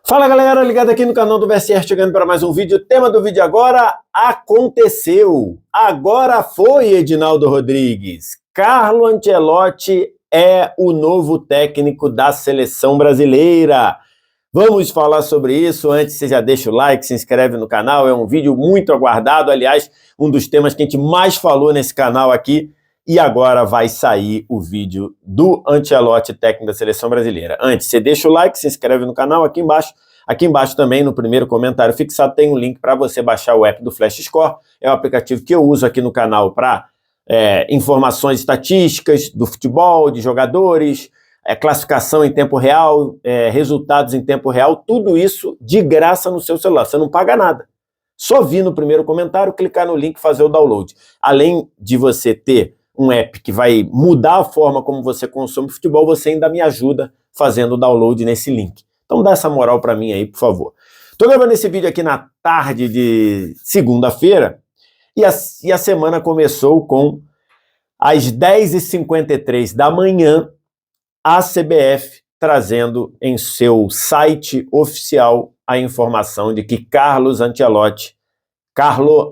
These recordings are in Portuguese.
Fala galera, ligado aqui no canal do VSR, chegando para mais um vídeo. O tema do vídeo agora aconteceu. Agora foi, Edinaldo Rodrigues. Carlo Ancelotti é o novo técnico da seleção brasileira. Vamos falar sobre isso. Antes, você já deixa o like, se inscreve no canal. É um vídeo muito aguardado. Aliás, um dos temas que a gente mais falou nesse canal aqui. E agora vai sair o vídeo do Ancelotti, técnico da seleção brasileira. Antes, você deixa o like, se inscreve no canal aqui embaixo. Aqui embaixo também, no primeiro comentário fixado, tem um link para você baixar o app do Flash Score. É o aplicativo que eu uso aqui no canal para informações estatísticas do futebol, de jogadores, classificação em tempo real, resultados em tempo real, tudo isso de graça no seu celular. Você não paga nada. Só vir no primeiro comentário, clicar no link e fazer o download. Além de você ter um app que vai mudar a forma como você consome futebol, você ainda me ajuda fazendo o download nesse link. Então dá essa moral para mim aí, por favor. Tô gravando esse vídeo aqui na tarde de segunda-feira e a semana começou com às 10h53 da manhã a CBF trazendo em seu site oficial a informação de que Carlo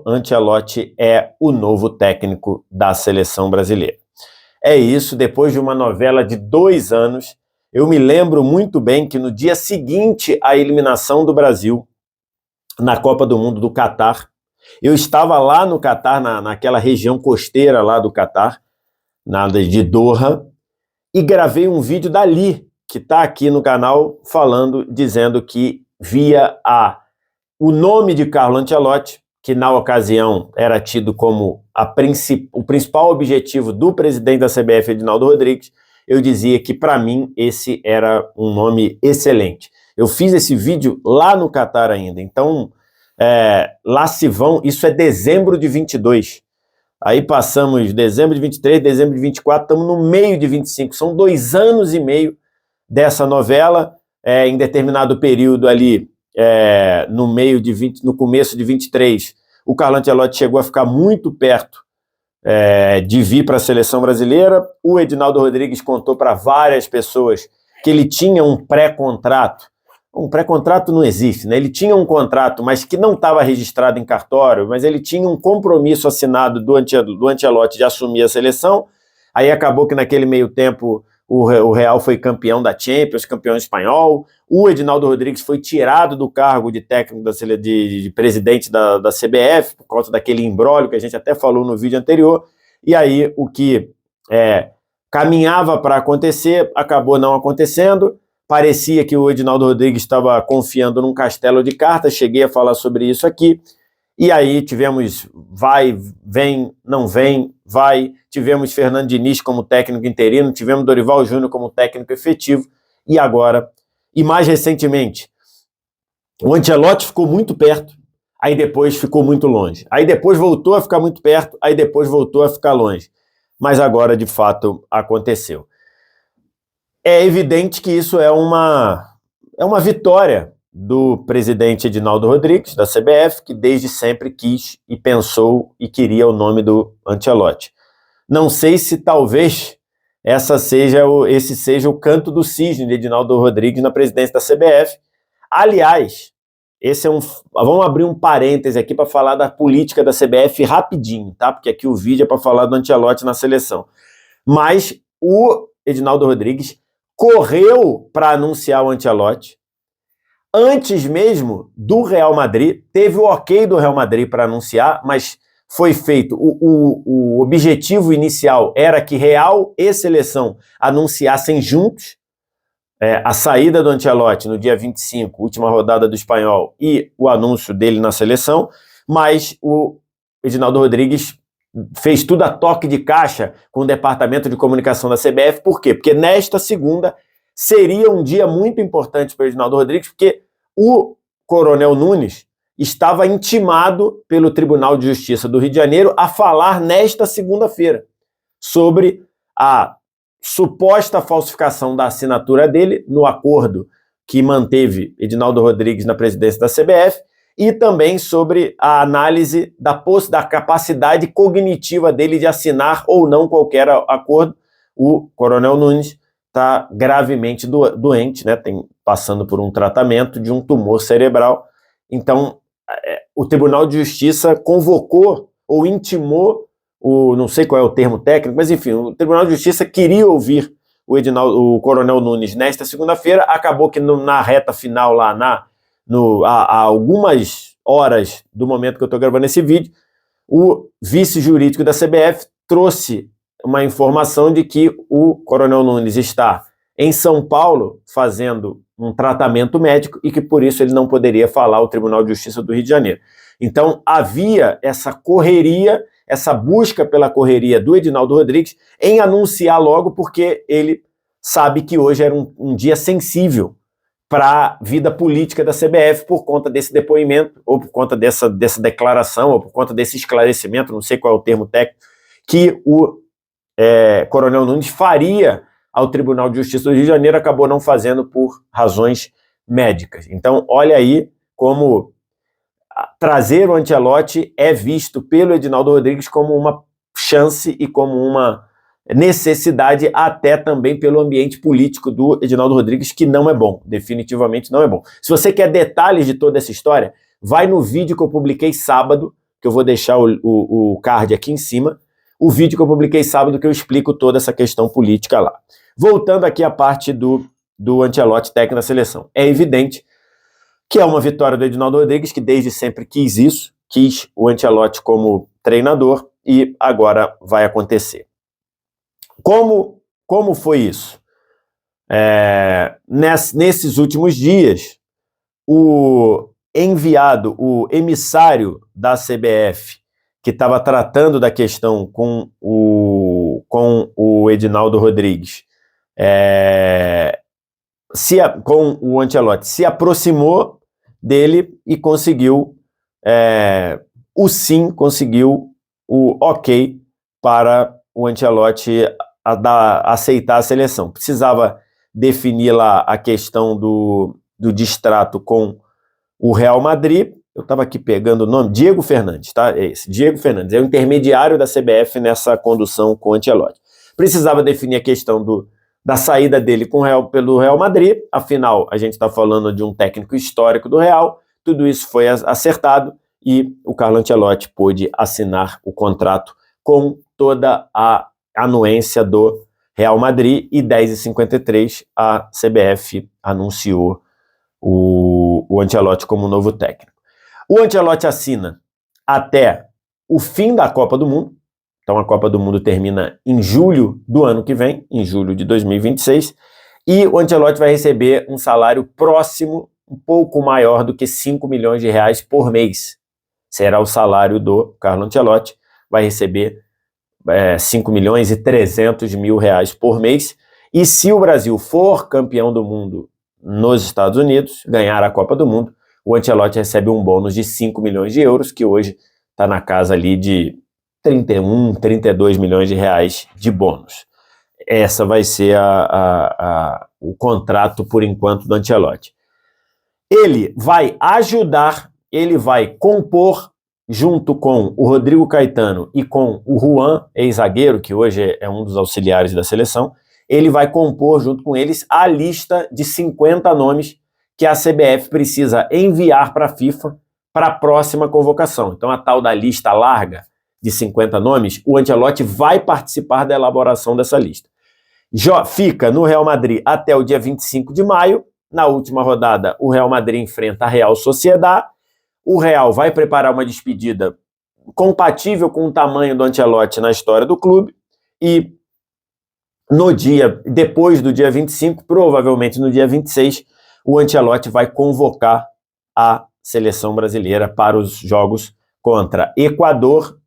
Ancelotti é o novo técnico da seleção brasileira. É isso, depois de uma novela de 2 anos, eu me lembro muito bem que no dia seguinte à eliminação do Brasil na Copa do Mundo do Catar, eu estava lá no Catar, naquela região costeira lá do Catar, de Doha, e gravei um vídeo dali, que está aqui no canal, dizendo que via o nome de Carlo Ancelotti, que na ocasião era tido como o principal objetivo do presidente da CBF, Edinaldo Rodrigues. Eu dizia que para mim esse era um nome excelente. Eu fiz esse vídeo lá no Catar ainda, então lá se vão, isso é dezembro de 22. Aí passamos dezembro de 23, dezembro de 24, estamos no meio de 25, são 2 anos e meio dessa novela, em determinado período ali, no começo de 23, o Carlo Ancelotti chegou a ficar muito perto de vir para a seleção brasileira. O Edinaldo Rodrigues contou para várias pessoas que ele tinha um pré-contrato. Um pré-contrato não existe, né? Ele tinha um contrato, mas que não estava registrado em cartório, mas ele tinha um compromisso assinado do Ancelotti de assumir a seleção. Aí acabou que naquele meio tempo o Real foi campeão da Champions, campeão espanhol. O Edinaldo Rodrigues foi tirado do cargo de técnico de presidente da CBF, por causa daquele imbróglio que a gente até falou no vídeo anterior. E aí o que caminhava para acontecer acabou não acontecendo. Parecia que o Edinaldo Rodrigues estava confiando num castelo de cartas. Cheguei a falar sobre isso aqui. E aí tivemos vai, vem, não vem, vai. Tivemos Fernando Diniz como técnico interino, tivemos Dorival Júnior como técnico efetivo. E agora, e mais recentemente, o Ancelotti ficou muito perto, aí depois ficou muito longe. Aí depois voltou a ficar muito perto, aí depois voltou a ficar longe. Mas agora, de fato, aconteceu. É evidente que isso é uma vitória do presidente Edinaldo Rodrigues, da CBF, que desde sempre quis e pensou e queria o nome do Ancelotti. Não sei se talvez esse seja o canto do cisne de Edinaldo Rodrigues na presidência da CBF. Aliás, vamos abrir um parêntese aqui para falar da política da CBF rapidinho, tá? Porque aqui o vídeo é para falar do Ancelotti na seleção. Mas o Edinaldo Rodrigues correu para anunciar o Ancelotti. Antes mesmo do Real Madrid, teve o ok do Real Madrid para anunciar, mas foi feito, o objetivo inicial era que Real e seleção anunciassem juntos a saída do Ancelotti no dia 25, última rodada do Espanhol, e o anúncio dele na seleção, mas o Edinaldo Rodrigues fez tudo a toque de caixa com o departamento de comunicação da CBF. Por quê? Porque nesta segunda seria um dia muito importante para o Edinaldo Rodrigues, porque o Coronel Nunes estava intimado pelo Tribunal de Justiça do Rio de Janeiro a falar nesta segunda-feira sobre a suposta falsificação da assinatura dele no acordo que manteve Edinaldo Rodrigues na presidência da CBF e também sobre a análise da capacidade cognitiva dele de assinar ou não qualquer acordo. O Coronel Nunes está gravemente doente, né? passando por um tratamento de um tumor cerebral. Então, o Tribunal de Justiça convocou ou intimou, não sei qual é o termo técnico, mas enfim, o Tribunal de Justiça queria ouvir o Coronel Nunes nesta segunda-feira. Acabou que na reta final lá, há algumas horas do momento que eu estou gravando esse vídeo, o vice-jurídico da CBF trouxe uma informação de que o Coronel Nunes está em São Paulo fazendo um tratamento médico e que por isso ele não poderia falar ao Tribunal de Justiça do Rio de Janeiro. Então havia essa correria, essa busca pela correria do Edinaldo Rodrigues em anunciar logo, porque ele sabe que hoje era um dia sensível para a vida política da CBF por conta desse depoimento, ou por conta dessa declaração, ou por conta desse esclarecimento, não sei qual é o termo técnico, que o Coronel Nunes faria ao Tribunal de Justiça do Rio de Janeiro, acabou não fazendo por razões médicas. Então, olha aí como trazer o Ancelotti é visto pelo Edinaldo Rodrigues como uma chance e como uma necessidade, até também pelo ambiente político do Edinaldo Rodrigues, que não é bom, definitivamente não é bom. Se você quer detalhes de toda essa história, vai no vídeo que eu publiquei sábado, que eu vou deixar o card aqui em cima, o vídeo que eu publiquei sábado que eu explico toda essa questão política lá. Voltando aqui à parte do Ancelotti, técnico da seleção. É evidente que é uma vitória do Edinaldo Rodrigues, que desde sempre quis isso, quis o Ancelotti como treinador, e agora vai acontecer. Como foi isso? Nesses últimos dias, o enviado, o emissário da CBF, que estava tratando da questão com o Edinaldo Rodrigues, com o Ancelotti, se aproximou dele e conseguiu conseguiu o ok para o Ancelotti aceitar a seleção. Precisava definir lá a questão do distrato com o Real Madrid. Eu estava aqui pegando o nome, Diego Fernandes, tá? É esse, Diego Fernandes, é o intermediário da CBF nessa condução com o Ancelotti. Precisava definir a questão da saída dele pelo Real Madrid, afinal, a gente está falando de um técnico histórico do Real, tudo isso foi acertado e o Carlo Ancelotti pôde assinar o contrato com toda a anuência do Real Madrid, e 10h53 a CBF anunciou o Ancelotti como novo técnico. O Ancelotti assina até o fim da Copa do Mundo. Então a Copa do Mundo termina em julho do ano que vem, em julho de 2026, e o Ancelotti vai receber um salário próximo, um pouco maior do que 5 milhões de reais por mês. Será o salário do Carlo Ancelotti, vai receber 5 milhões e 300 mil reais por mês, e se o Brasil for campeão do mundo nos Estados Unidos, ganhar a Copa do Mundo, o Ancelotti recebe um bônus de 5 milhões de euros, que hoje está na casa ali de 31, 32 milhões de reais de bônus. Essa vai ser o contrato, por enquanto, do Ancelotti. Ele vai ajudar, ele vai compor, junto com o Rodrigo Caetano e com o Juan, ex-zagueiro, que hoje é um dos auxiliares da seleção, ele vai compor, junto com eles, a lista de 50 nomes que a CBF precisa enviar para a FIFA para a próxima convocação. Então, a tal da lista larga de 50 nomes, o Ancelotti vai participar da elaboração dessa lista. Fica no Real Madrid até o dia 25 de maio. Na última rodada, o Real Madrid enfrenta a Real Sociedad. O Real vai preparar uma despedida compatível com o tamanho do Ancelotti na história do clube, e depois do dia 25, provavelmente no dia 26, o Ancelotti vai convocar a seleção brasileira para os jogos contra Equador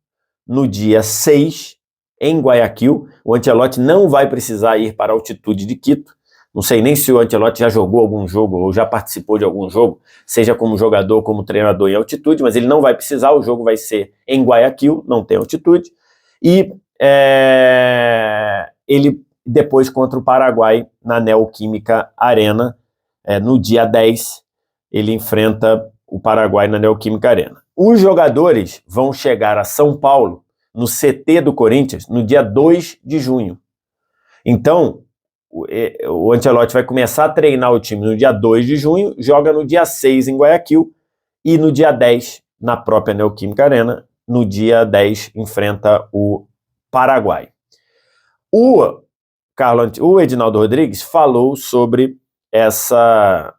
no dia 6, em Guayaquil. O Ancelotti não vai precisar ir para a altitude de Quito. Não sei nem se o Ancelotti já jogou algum jogo ou já participou de algum jogo, seja como jogador ou como treinador em altitude, mas ele não vai precisar, o jogo vai ser em Guayaquil, não tem altitude, e ele depois contra o Paraguai na Neoquímica Arena, no dia 10, ele enfrenta o Paraguai na Neoquímica Arena. Os jogadores vão chegar a São Paulo, no CT do Corinthians, no dia 2 de junho. Então, o Ancelotti vai começar a treinar o time no dia 2 de junho, joga no dia 6 em Guayaquil e no dia 10 na própria Neoquímica Arena, no dia 10 enfrenta o Paraguai. O Edinaldo Rodrigues falou sobre essa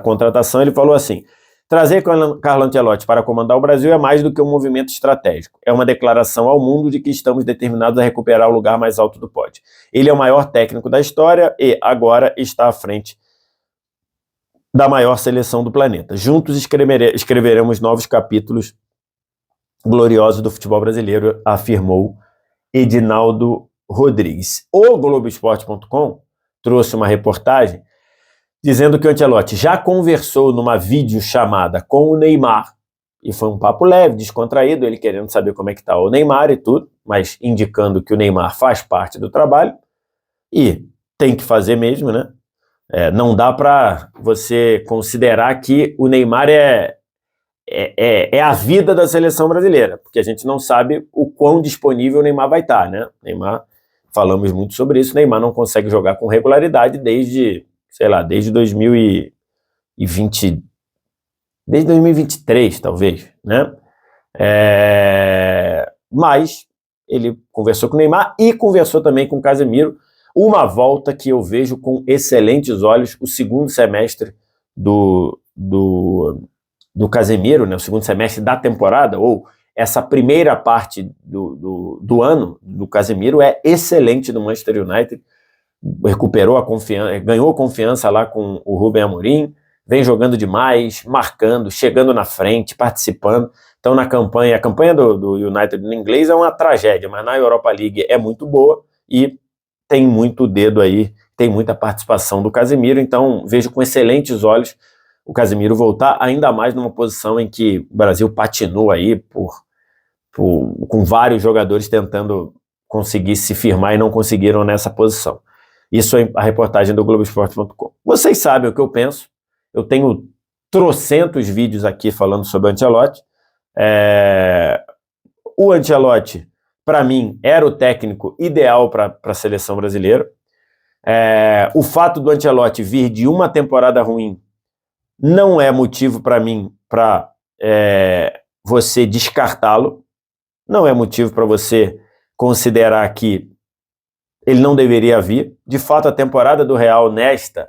contratação. Ele falou assim: trazer Carlo Ancelotti para comandar o Brasil é mais do que um movimento estratégico. É uma declaração ao mundo de que estamos determinados a recuperar o lugar mais alto do pódio. Ele é o maior técnico da história e agora está à frente da maior seleção do planeta. Juntos escreveremos novos capítulos gloriosos do futebol brasileiro, afirmou Edinaldo Rodrigues. O Globoesporte.com trouxe uma reportagem dizendo que o Ancelotti já conversou numa videochamada com o Neymar, e foi um papo leve, descontraído, ele querendo saber como é que tá o Neymar e tudo, mas indicando que o Neymar faz parte do trabalho, e tem que fazer mesmo, né? Não dá para você considerar que o Neymar é a vida da seleção brasileira, porque a gente não sabe o quão disponível o Neymar vai estar, né? Neymar, falamos muito sobre isso, o Neymar não consegue jogar com regularidade desde 2020, desde 2023, talvez, né? Mas ele conversou com o Neymar e conversou também com o Casemiro, uma volta que eu vejo com excelentes olhos, o segundo semestre do Casemiro, né, o segundo semestre da temporada, ou essa primeira parte do ano do Casemiro é excelente no Manchester United, recuperou a confiança, ganhou confiança lá com o Rubem Amorim, vem jogando demais, marcando, chegando na frente, participando. Então a campanha do United no inglês é uma tragédia, mas na Europa League é muito boa e tem muito dedo aí, tem muita participação do Casemiro, então vejo com excelentes olhos o Casemiro voltar, ainda mais numa posição em que o Brasil patinou aí com vários jogadores tentando conseguir se firmar e não conseguiram nessa posição. Isso é a reportagem do Globoesporte.com. Vocês sabem o que eu penso, eu tenho trocentos vídeos aqui falando sobre o Ancelotti. O Ancelotti, para mim, era o técnico ideal para a seleção brasileira. O fato do Ancelotti vir de uma temporada ruim não é motivo para mim para você descartá-lo, não é motivo para você considerar que ele não deveria vir. De fato, a temporada do Real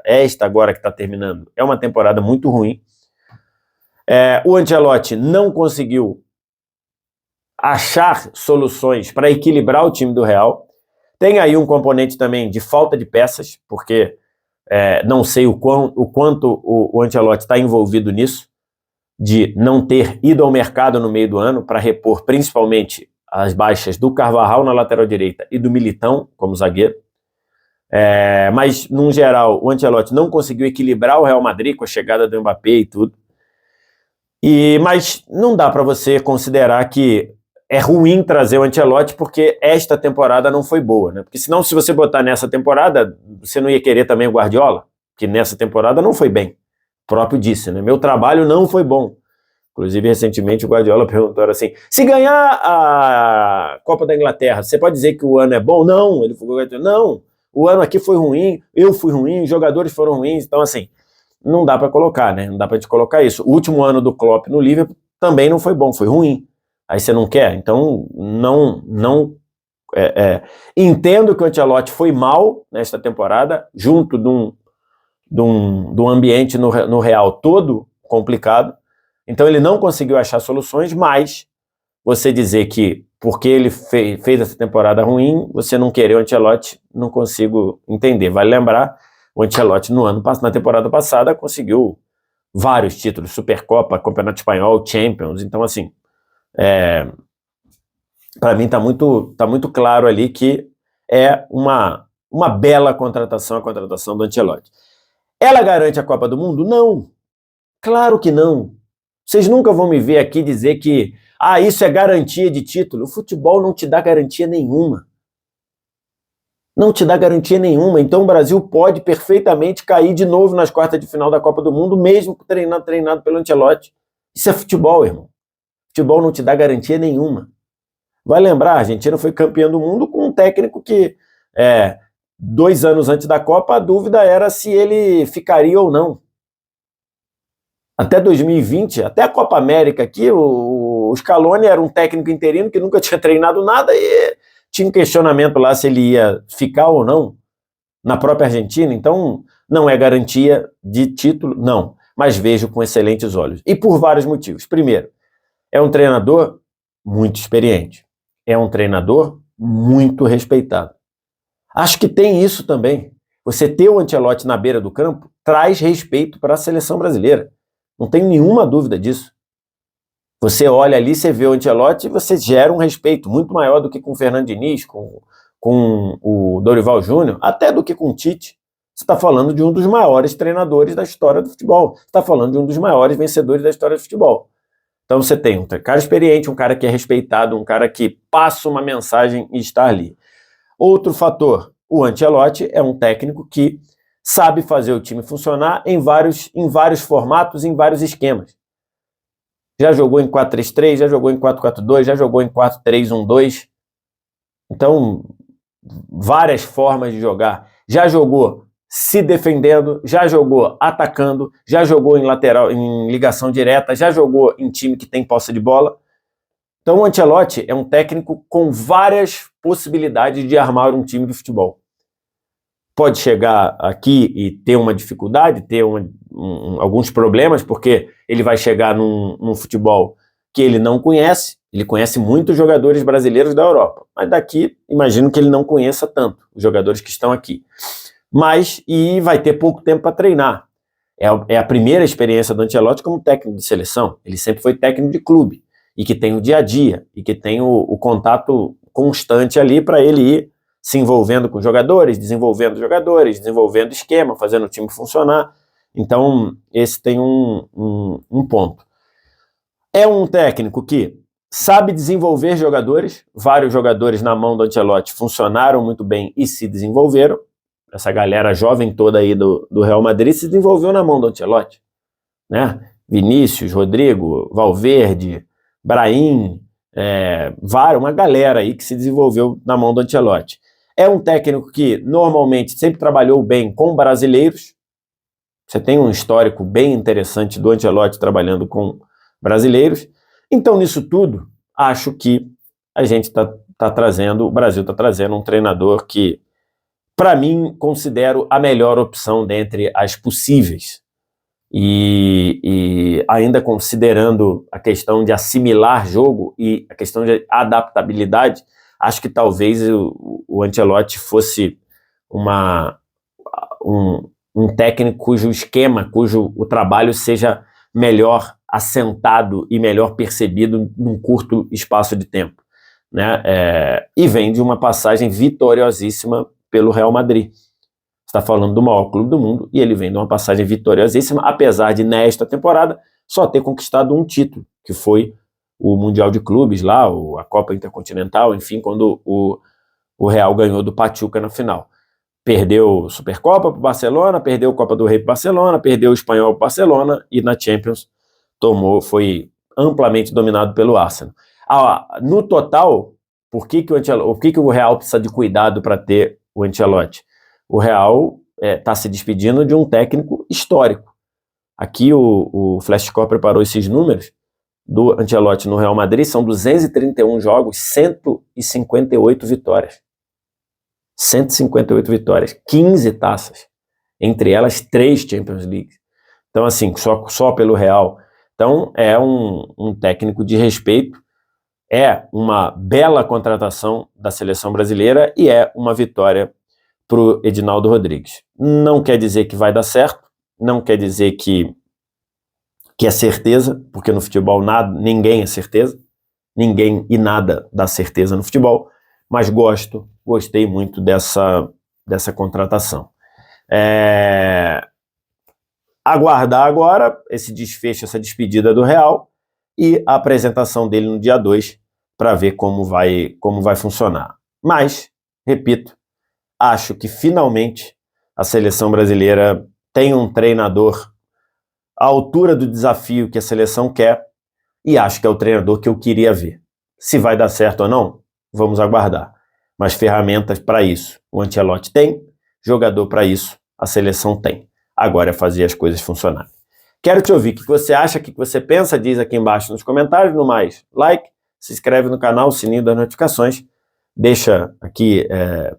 esta agora que está terminando, é uma temporada muito ruim. O Ancelotti não conseguiu achar soluções para equilibrar o time do Real. Tem aí um componente também de falta de peças, porque não sei o quanto o Ancelotti está envolvido nisso, de não ter ido ao mercado no meio do ano para repor principalmente as baixas do Carvajal na lateral direita e do Militão como zagueiro. Mas, no geral, o Ancelotti não conseguiu equilibrar o Real Madrid com a chegada do Mbappé e tudo. Mas não dá para você considerar que é ruim trazer o Ancelotti porque esta temporada não foi boa, né? Porque senão, se você botar nessa temporada, você não ia querer também o Guardiola, que nessa temporada não foi bem. O próprio disse, né? Meu trabalho não foi bom. Inclusive, recentemente, o Guardiola perguntou assim, se ganhar a Copa da Inglaterra, você pode dizer que o ano é bom? Não, ele falou, não, o ano aqui foi ruim, eu fui ruim, os jogadores foram ruins, então assim, não dá para colocar, né? Não dá para te colocar isso. O último ano do Klopp no Liverpool também não foi bom, foi ruim. Aí você não quer? Então, entendo que o Ancelotti foi mal nesta temporada, junto de um ambiente no Real todo complicado. Então, ele não conseguiu achar soluções, mas você dizer que porque ele fez essa temporada ruim, você não querer o Ancelotti, não consigo entender. Vale lembrar, o Ancelotti na temporada passada conseguiu vários títulos, Supercopa, Campeonato Espanhol, Champions, então assim, para mim tá muito claro ali que é uma bela contratação, a contratação do Ancelotti. Ela garante a Copa do Mundo? Não, claro que não. Vocês nunca vão me ver aqui dizer que isso é garantia de título. O futebol não te dá garantia nenhuma. Não te dá garantia nenhuma. Então o Brasil pode perfeitamente cair de novo nas quartas de final da Copa do Mundo, mesmo treinado pelo Ancelotti. Isso é futebol, irmão. Futebol não te dá garantia nenhuma. Vai lembrar, a Argentina foi campeã do mundo com um técnico que 2 anos antes da Copa, a dúvida era se ele ficaria ou não. Até 2020, até a Copa América aqui, o Scaloni era um técnico interino que nunca tinha treinado nada e tinha um questionamento lá se ele ia ficar ou não na própria Argentina. Então, não é garantia de título, não, mas vejo com excelentes olhos. E por vários motivos. Primeiro, é um treinador muito experiente. É um treinador muito respeitado. Acho que tem isso também. Você ter o Ancelotti na beira do campo traz respeito para a seleção brasileira. Não tenho nenhuma dúvida disso. Você olha ali, você vê o Ancelotti e você gera um respeito muito maior do que com o Fernando Diniz, com o Dorival Júnior, até do que com o Tite. Você está falando de um dos maiores treinadores da história do futebol. Você está falando de um dos maiores vencedores da história do futebol. Então você tem um cara experiente, um cara que é respeitado, um cara que passa uma mensagem e está ali. Outro fator, o Ancelotti é um técnico que sabe fazer o time funcionar em vários formatos, em vários esquemas. Já jogou em 4-3-3, já jogou em 4-4-2, já jogou em 4-3-1-2. Então, várias formas de jogar. Já jogou se defendendo, já jogou atacando, já jogou em lateral, em ligação direta, já jogou em time que tem posse de bola. Então o Ancelotti é um técnico com várias possibilidades de armar um time de futebol. Pode chegar aqui e ter uma dificuldade, ter alguns problemas, porque ele vai chegar num futebol que ele não conhece. Ele conhece muitos jogadores brasileiros da Europa, mas daqui imagino que ele não conheça tanto os jogadores que estão aqui. E vai ter pouco tempo para treinar. É a primeira experiência do Ancelotti como técnico de seleção. Ele sempre foi técnico de clube, e que tem o dia a dia, e que tem o contato constante ali para ele ir se envolvendo com jogadores, desenvolvendo esquema, fazendo o time funcionar. Então, esse tem um ponto. É um técnico que sabe desenvolver jogadores, vários jogadores na mão do Ancelotti funcionaram muito bem e se desenvolveram. Essa galera jovem toda aí do Real Madrid se desenvolveu na mão do Ancelotti, né? Vinícius, Rodrigo, Valverde, Brahim, uma galera aí que se desenvolveu na mão do Ancelotti. É um técnico que normalmente sempre trabalhou bem com brasileiros. Você tem um histórico bem interessante do Ancelotti trabalhando com brasileiros. Então, nisso tudo, acho que a gente tá trazendo, o Brasil está trazendo um treinador que, para mim, considero a melhor opção dentre as possíveis. E ainda considerando a questão de assimilar jogo e a questão de adaptabilidade, acho que talvez o Ancelotti fosse um técnico cujo esquema, cujo o trabalho seja melhor assentado e melhor percebido num curto espaço de tempo, né? E vem de uma passagem vitoriosíssima pelo Real Madrid. Está falando do maior clube do mundo e ele vem de uma passagem vitoriosíssima, apesar de nesta temporada só ter conquistado um título, que foi o Mundial de Clubes lá, a Copa Intercontinental, enfim, quando o Real ganhou do Pachuca na final. Perdeu Supercopa para o Barcelona, perdeu Copa do Rei para o Barcelona, perdeu o Espanhol para o Barcelona e na Champions foi amplamente dominado pelo Arsenal. No total, por que o Real precisa de cuidado para ter o Ancelotti? O Real está se despedindo de um técnico histórico. Aqui o Flashscore preparou esses números do Ancelotti no Real Madrid, são 231 jogos, 158 vitórias. 158 vitórias, 15 taças, entre elas 3 Champions League. Então, assim, só pelo Real. Então, é um técnico de respeito, é uma bela contratação da seleção brasileira e é uma vitória para o Edinaldo Rodrigues. Não quer dizer que vai dar certo, não quer dizer que é certeza, porque no futebol ninguém é certeza, ninguém e nada dá certeza no futebol, mas gostei muito dessa contratação. Aguardar agora esse desfecho, essa despedida do Real e a apresentação dele no dia 2 para ver como vai funcionar. Mas, repito, acho que finalmente a seleção brasileira tem um treinador à altura do desafio que a seleção quer e acho que é o treinador que eu queria ver. Se vai dar certo ou não, vamos aguardar. mas ferramentas para isso o Ancelotti tem, jogador para isso a seleção tem. Agora é fazer as coisas funcionarem. Quero te ouvir. O que você acha, o que você pensa, diz aqui embaixo nos comentários. No mais, like, se inscreve no canal, o sininho das notificações, deixa aqui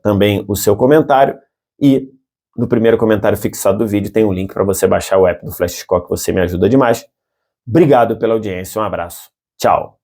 também o seu comentário e no primeiro comentário fixado do vídeo tem um link para você baixar o app do Flash Score, que você me ajuda demais. Obrigado pela audiência, um abraço, tchau!